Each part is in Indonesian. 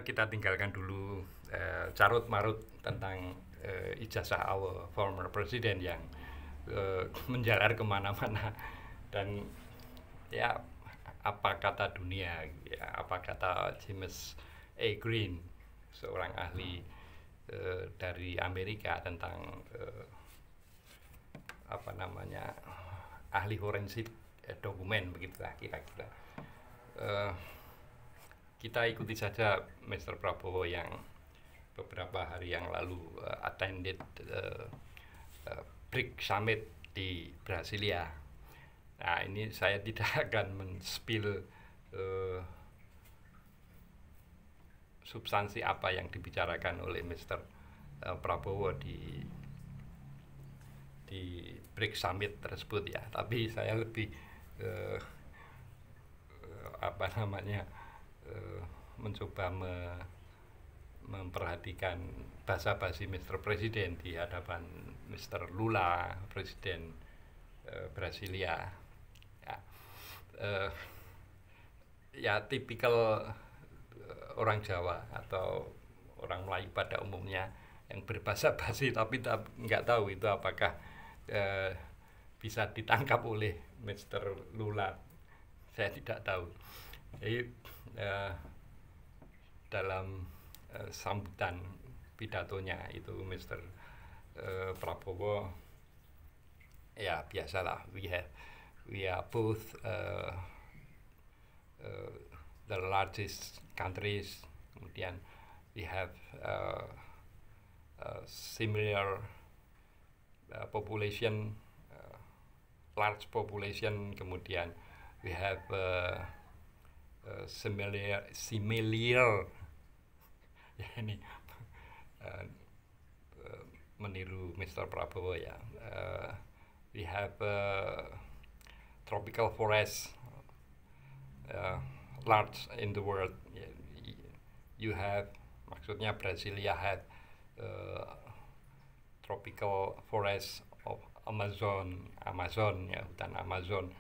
kita tinggalkan dulu carut marut tentang ijazah our former president yang menjalar kemana-mana. Dan ya, apa kata dunia, ya, apa kata James A. Green, seorang ahli dari Amerika tentang apa namanya, ahli forensik dokumen, begitulah kira-kira. Kita ikuti saja Mr. Prabowo yang beberapa hari yang lalu attended BRIC Summit di Brasilia. Nah, ini saya tidak akan men-spill substansi apa yang dibicarakan oleh Mr. Prabowo di BRIC Summit tersebut ya. Tapi saya lebih apa namanya, mencoba memperhatikan basa-basi Mr. Presiden di hadapan Mr. Lula, Presiden Brasilia. Ya, ya tipikal orang Jawa atau orang Melayu pada umumnya yang berbahasa basi tapi nggak tahu itu apakah bisa ditangkap oleh Mr. Lula. Saya tidak tahu. Jadi dalam sambutan pidatonya itu Mr. Prabowo, ya biasalah, we are both the largest countries, kemudian we have similar population, large population, kemudian we have similar ya, ini meniru Mr. Prabowo ya. We have tropical forest large in the world. You have, maksudnya Brasilia have tropical forest of Amazon ya, hutan Amazon.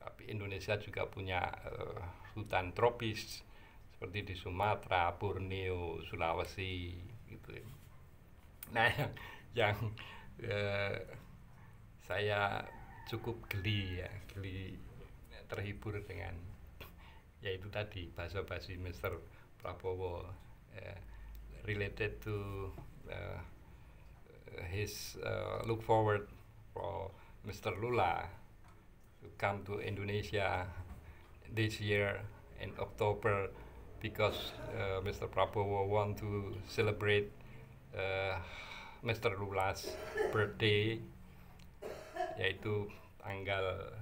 Tapi Indonesia juga punya hutan tropis seperti di Sumatera, Borneo, Sulawesi gitu. Nah, yang saya cukup geli terhibur dengan yaitu tadi basa-basi Mr. Prabowo related to his look forward for Mr. Lula to come to Indonesia this year in October because Mr. Prabowo want to celebrate Mr. Lula's birthday, yaitu tanggal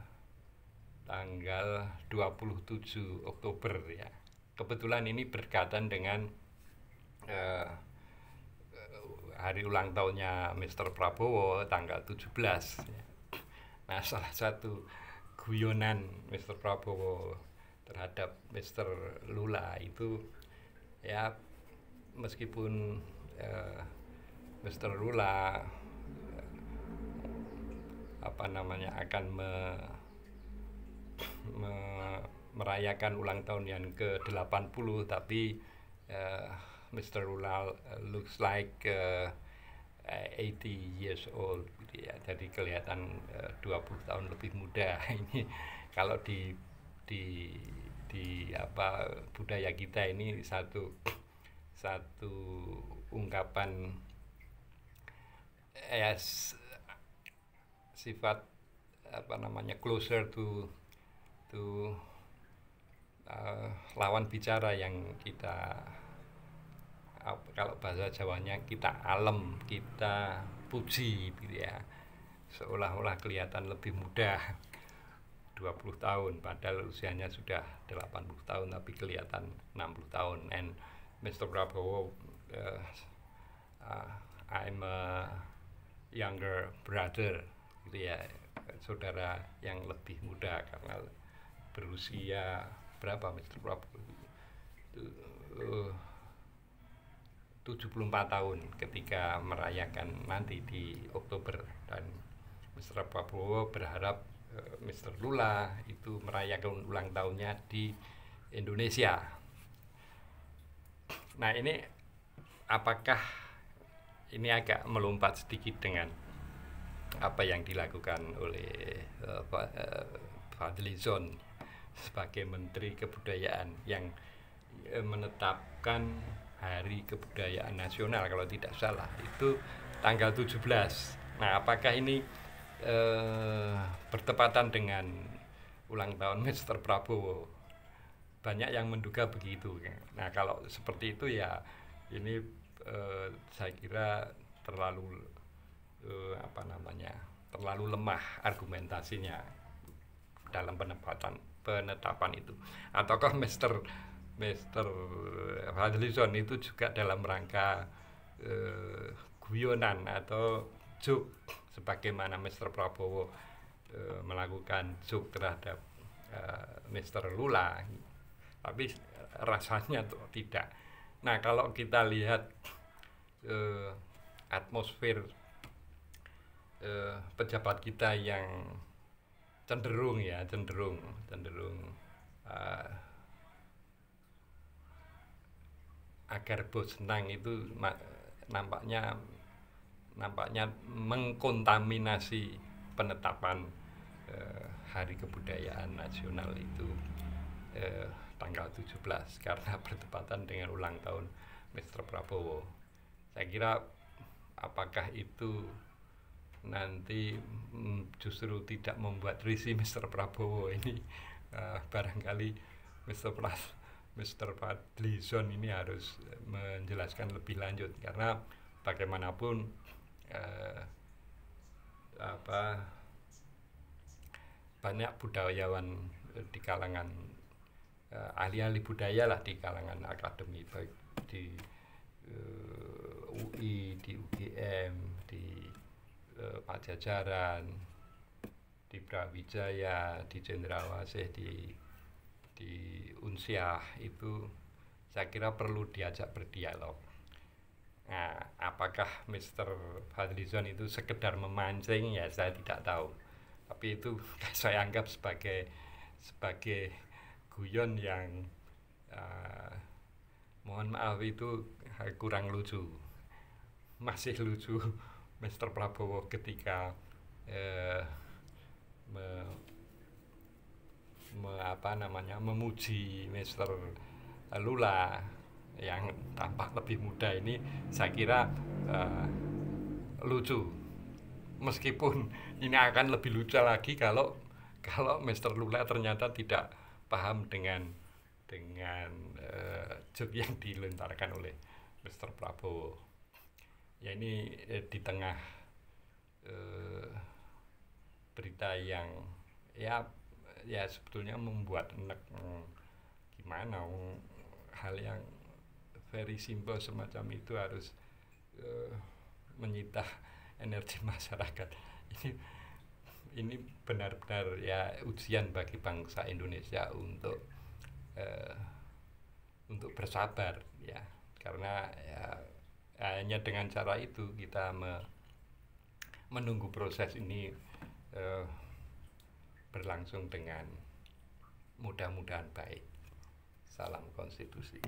27 Oktober ya. Kebetulan ini berkaitan dengan hari ulang tahunnya Mr. Prabowo tanggal 17 ya. Nah, salah satu guyonan Mr. Prabowo terhadap Mr. Lula itu ya, meskipun Mr. Lula apa namanya akan merayakan ulang tahun yang ke-80, tapi Mr. Lula looks like 80 years old gitu ya. Jadi kelihatan 20 tahun lebih muda. Ini kalau di apa budaya kita ini satu ungkapan sifat apa namanya, closer to lawan bicara yang kita kalau bahasa Jawanya kita alem, kita puji gitu ya, seolah-olah kelihatan lebih muda 20 tahun padahal usianya sudah 80 tahun tapi kelihatan 60 tahun. And Mr. Prabowo, I'm a younger brother gitu ya, saudara yang lebih muda karena berusia berapa Mr. Prabowo itu 74 tahun ketika merayakan nanti di Oktober. Dan Mr. Prabowo berharap Mr. Lula itu merayakan ulang tahunnya di Indonesia. Nah, ini apakah ini agak melompat sedikit dengan apa yang dilakukan oleh Fadlizon sebagai Menteri Kebudayaan yang menetapkan Hari Kebudayaan Nasional kalau tidak salah itu tanggal 17. Nah, apakah ini bertepatan dengan ulang tahun Mr. Prabowo? Banyak yang menduga begitu. Nah, kalau seperti itu ya ini saya kira terlalu terlalu lemah argumentasinya dalam penetapan itu. Ataukah Mr. Fadlizon itu juga dalam rangka guyonan atau joke sebagaimana Mr. Prabowo melakukan joke terhadap Mr. Lula, tapi rasanya tidak. Nah, kalau kita lihat atmosfer pejabat kita yang cenderung agar bos senang itu nampaknya mengkontaminasi penetapan Hari Kebudayaan Nasional itu tanggal 17 karena bertepatan dengan ulang tahun Mr. Prabowo. Saya kira apakah itu nanti justru tidak membuat risih Mr. Prabowo ini, barangkali Mr. Fadlizon ini harus menjelaskan lebih lanjut karena bagaimanapun banyak budayawan di kalangan ahli-ahli budaya lah di kalangan akademi, baik di UI, di UGM, di Pajajaran, di Brawijaya, di Cendrawasih, di Unsyah, itu saya kira perlu diajak berdialog. Nah, apakah Mr. Fadlizon itu sekedar memancing, ya saya tidak tahu. Tapi itu saya anggap sebagai guyon yang mohon maaf itu kurang lucu. Masih lucu Mr. Prabowo ketika memuji Mr. Lula yang tampak lebih muda ini, saya kira lucu. Meskipun ini akan lebih lucu lagi kalau Mr. Lula ternyata tidak paham dengan joke yang dilontarkan oleh Mr. Prabowo. Ya, ini di tengah berita yang ya sebetulnya membuat enek, gimana hal yang very simple semacam itu harus menyita energi masyarakat. Ini benar-benar ya ujian bagi bangsa Indonesia untuk bersabar ya, karena ya hanya dengan cara itu kita menunggu proses ini berlangsung dengan mudah-mudahan baik. Salam konstitusi.